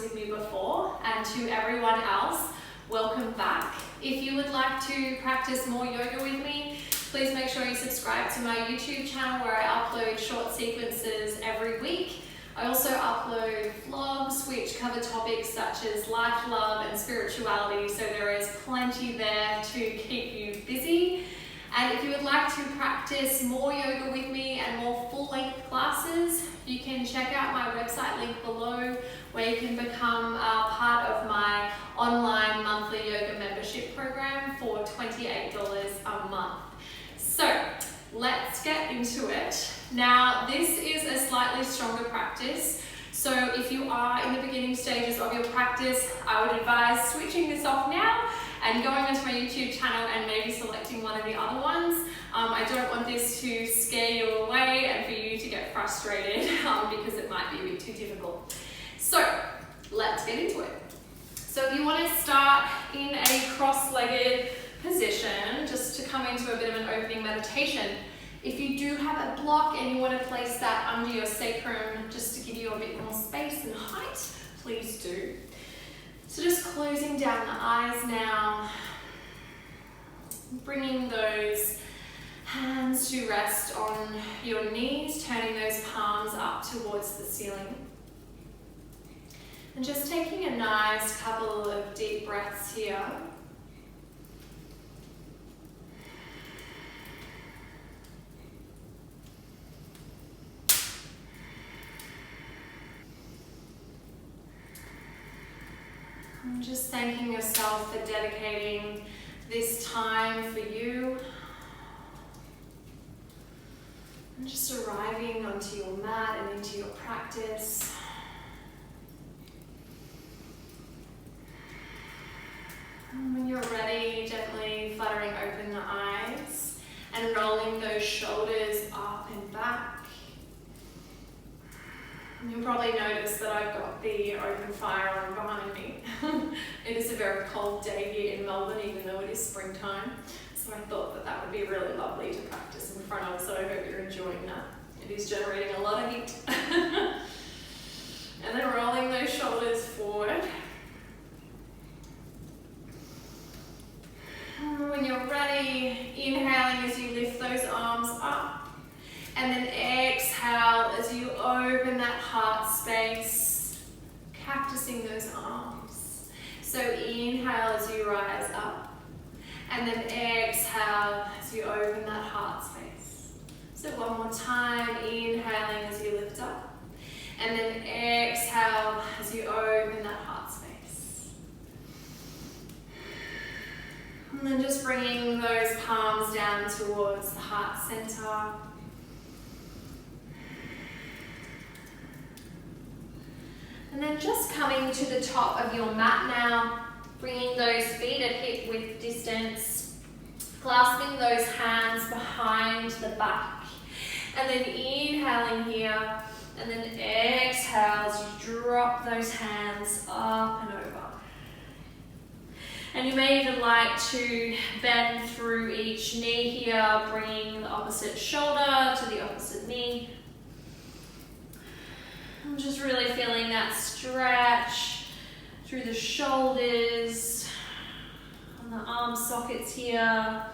with me before, and to everyone else, welcome back. If you would like to practice more yoga with me, please make sure you subscribe to my YouTube channel where I upload short sequences every week. I also upload vlogs which cover topics such as life, love and spirituality, so there is plenty there to keep you busy. And if you would like to practice more yoga with me and more full-length classes, you can check out my website link below where you can become part of my online monthly yoga membership program for $28 a month. So let's get into it. Now this is a slightly stronger practice, so if you are in the beginning stages of your practice, I would advise switching this off now and going onto my YouTube channel and maybe selecting one of the other ones. I don't want this to scare you away and for you to get frustrated because it might be a bit too difficult. So let's get into it. So if you want to start in a cross-legged position, just to come into a bit of an opening meditation, if you do have a block and you want to place that under your sacrum just to give you a bit more space and height, please do. So just closing down the eyes now, bringing those hands to rest on your knees, turning those palms up towards the ceiling. And just taking a nice couple of deep breaths here. And just thanking yourself for dedicating this time for you. And just arriving onto your mat and into your practice. And when you're ready, gently fluttering open the eyes and rolling those shoulders up and back. You'll probably notice that I've got the open fire on behind me. It is a very cold day here in Melbourne, even though it is springtime. So I thought that that would be really lovely to practice in front of, so I hope you're enjoying that. It is generating a lot of heat. And then rolling those shoulders forward. And when you're ready, inhaling as you lift those arms up. And then exhale as you open that heart space, cactusing those arms. So inhale as you rise up. And then exhale as you open that heart space. So one more time, inhaling as you lift up. And then exhale as you open that heart space. And then just bringing those palms down towards the heart center. And then just coming to the top of your mat now, bringing those feet at hip width distance, clasping those hands behind the back, and then inhaling here, and then exhale as you drop those hands up and over. And you may even like to bend through each knee here, bringing the opposite shoulder to the opposite knee. I'm just really feeling that stretch through the shoulders and the arm sockets here.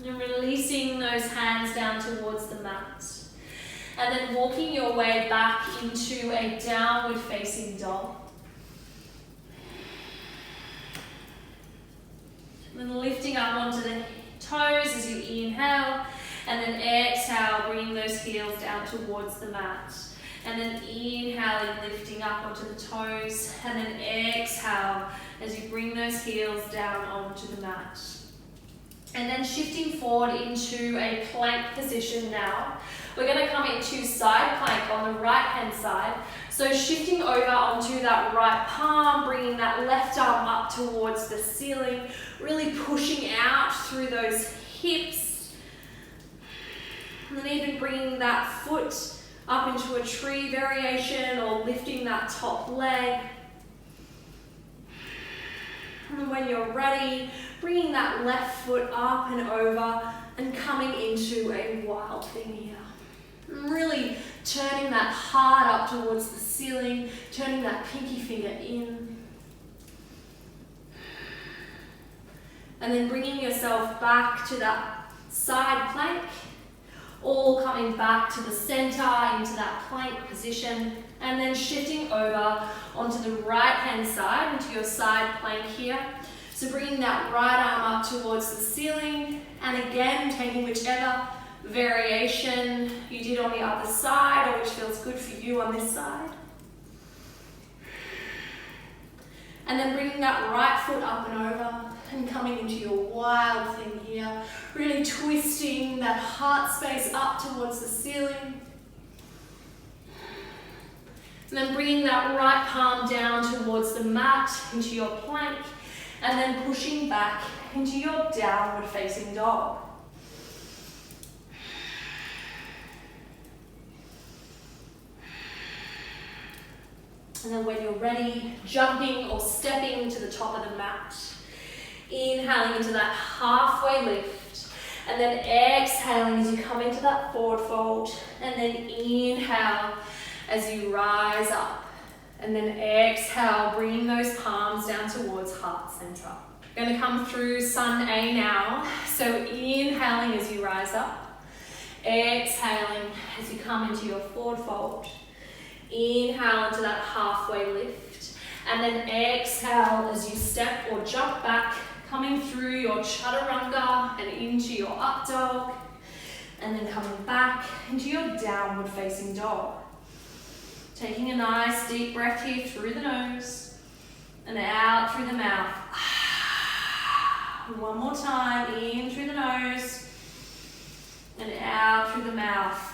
And releasing those hands down towards the mat. And then walking your way back into a downward facing dog. And then lifting up onto the toes as you inhale, and then exhale, bringing those heels down towards the mat. And then inhaling, lifting up onto the toes, and then exhale as you bring those heels down onto the mat. And then shifting forward into a plank position now. We're going to come into side plank on the right hand side. So shifting over onto that right palm, bringing that left arm up towards the ceiling, really pushing out through those hips. And then even bringing that foot up into a tree variation or lifting that top leg. And when you're ready, bringing that left foot up and over and coming into a wild thing here. Really turning that heart up towards the ceiling, turning that pinky finger in. And then bringing yourself back to that side plank, all coming back to the center into that plank position, and then shifting over onto the right hand side into your side plank here. So bringing that right arm up towards the ceiling, and again taking whichever variation you did on the other side or which feels good for you on this side. And then bringing that right foot up and over and coming into your wild thing here, really twisting that heart space up towards the ceiling. And then bringing that right palm down towards the mat into your plank, and then pushing back into your downward facing dog. And then when you're ready, jumping or stepping to the top of the mat. Inhaling into that halfway lift, and then exhaling as you come into that forward fold, and then inhale as you rise up, and then exhale, bringing those palms down towards heart center. We're going to come through Sun A now, so inhaling as you rise up, exhaling as you come into your forward fold. Inhale into that halfway lift, and then exhale as you step or jump back, coming through your chaturanga and into your up dog, and then coming back into your downward facing dog. Taking a nice deep breath here through the nose and out through the mouth. One more time, in through the nose and out through the mouth.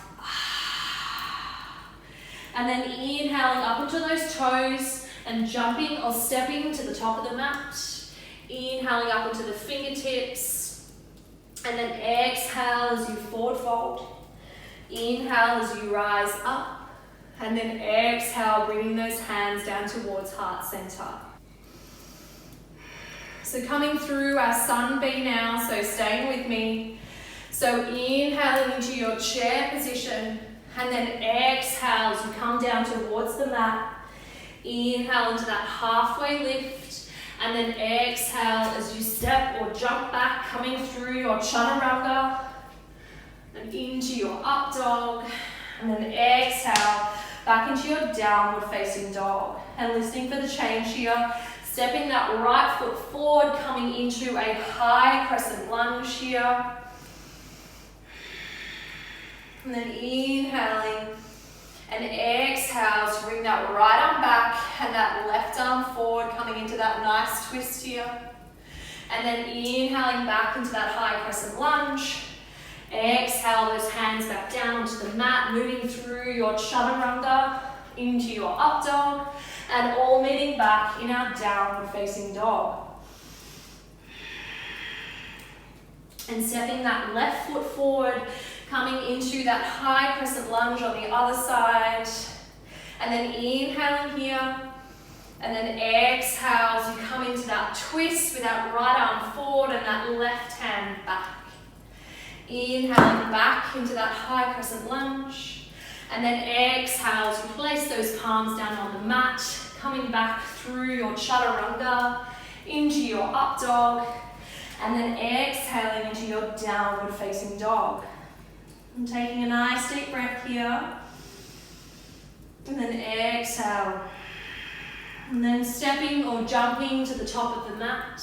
And then inhaling up into those toes and jumping or stepping to the top of the mat. Inhaling up into the fingertips, and then exhale as you forward fold. Inhale as you rise up, and then exhale, bringing those hands down towards heart center. So coming through our Sun B now, so staying with me. So inhaling into your chair position, and then exhale as you come down towards the mat. Inhale into that halfway lift, and then exhale as you step or jump back, coming through your chaturanga and into your up dog, and then exhale back into your downward facing dog. And listening for the change here, stepping that right foot forward, coming into a high crescent lunge here, and then inhaling and exhale to bring that right arm back and that left arm forward, coming into that nice twist here. And then inhaling back into that high crescent lunge. Exhale those hands back down onto the mat, moving through your chaturanga into your up dog, and all meeting back in our downward facing dog. And stepping that left foot forward, coming into that high crescent lunge on the other side, and then inhaling here, and then exhale as you come into that twist with that right arm forward and that left hand back. Inhaling back into that high crescent lunge, and then exhale as you place those palms down on the mat, coming back through your chaturanga into your up dog, and then exhaling into your downward facing dog. And taking a nice deep breath here, and then exhale, and then stepping or jumping to the top of the mat,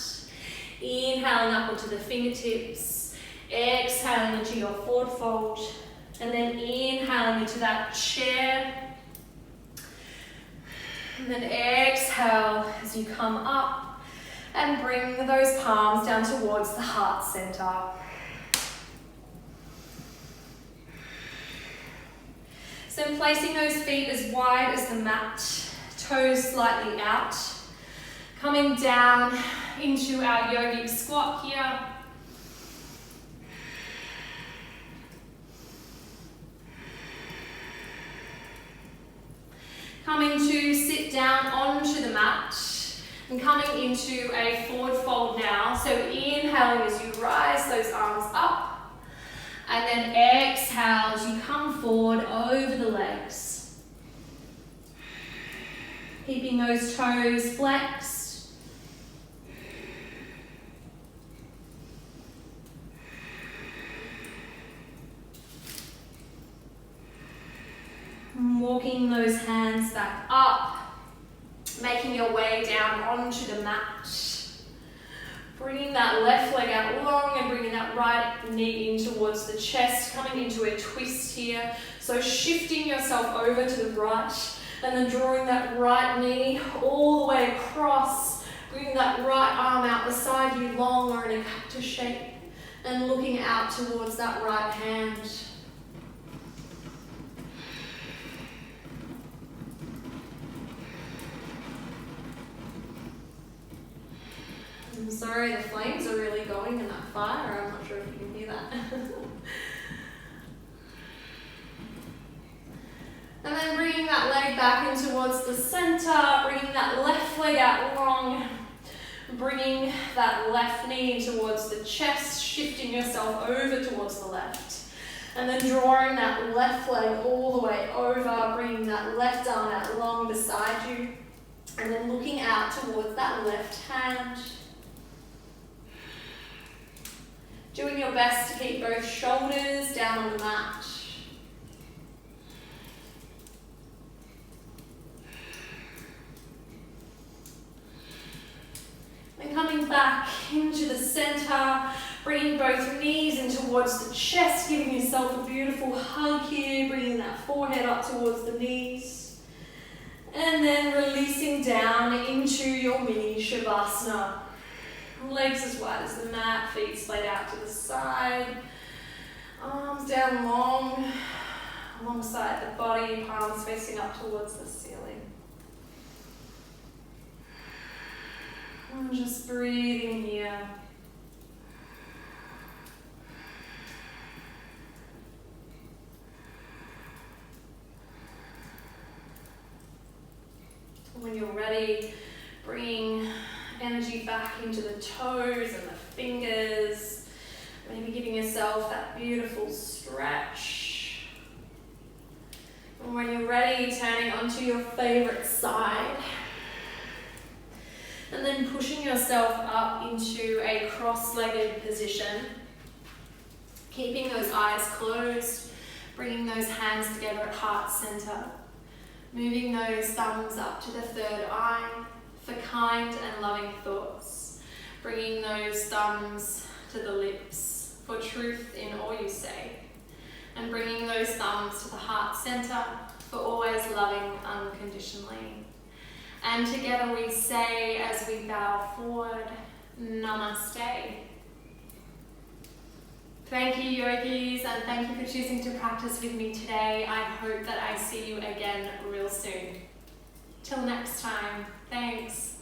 inhaling up onto the fingertips, exhaling into your forward fold, and then inhaling into that chair, and then exhale as you come up and bring those palms down towards the heart center. So placing those feet as wide as the mat, toes slightly out, coming down into our yogic squat here. Coming to sit down onto the mat and coming into a forward fold now. So inhaling as you rise those arms up, And then exhale as you come forward over the legs. Keeping those toes flexed. Walking those hands back up, making your way down onto the mat. Bringing that left leg out long and bringing that right knee in towards the chest, coming into a twist here. So shifting yourself over to the right and then drawing that right knee all the way across, bringing that right arm out beside you long or in a cactus shape and looking out towards that right hand. I'm sorry, the flames are really going in that fire. I'm not sure if you can hear that. And then bringing that leg back in towards the center, bringing that left leg out long, bringing that left knee in towards the chest, shifting yourself over towards the left. And then drawing that left leg all the way over, bringing that left arm out long beside you. And then looking out towards that left hand. Doing your best to keep both shoulders down on the mat. Then coming back into the center, bringing both knees in towards the chest, giving yourself a beautiful hug here, bringing that forehead up towards the knees. And then releasing down into your mini Shavasana. Legs as wide as the mat, feet splayed out to the side, arms down long, alongside the body, palms facing up towards the ceiling. And just breathing here. When you're ready, bring energy back into the toes and the fingers. Maybe giving yourself that beautiful stretch. And when you're ready, turning onto your favorite side. And then pushing yourself up into a cross-legged position. Keeping those eyes closed, bringing those hands together at heart center. Moving those thumbs up to the third eye for kind and loving thoughts. Bringing those thumbs to the lips for truth in all you say. And bringing those thumbs to the heart center for always loving unconditionally. And together we say as we bow forward, Namaste. Thank you, yogis, and thank you for choosing to practice with me today. I hope that I see you again real soon. Till next time, thanks.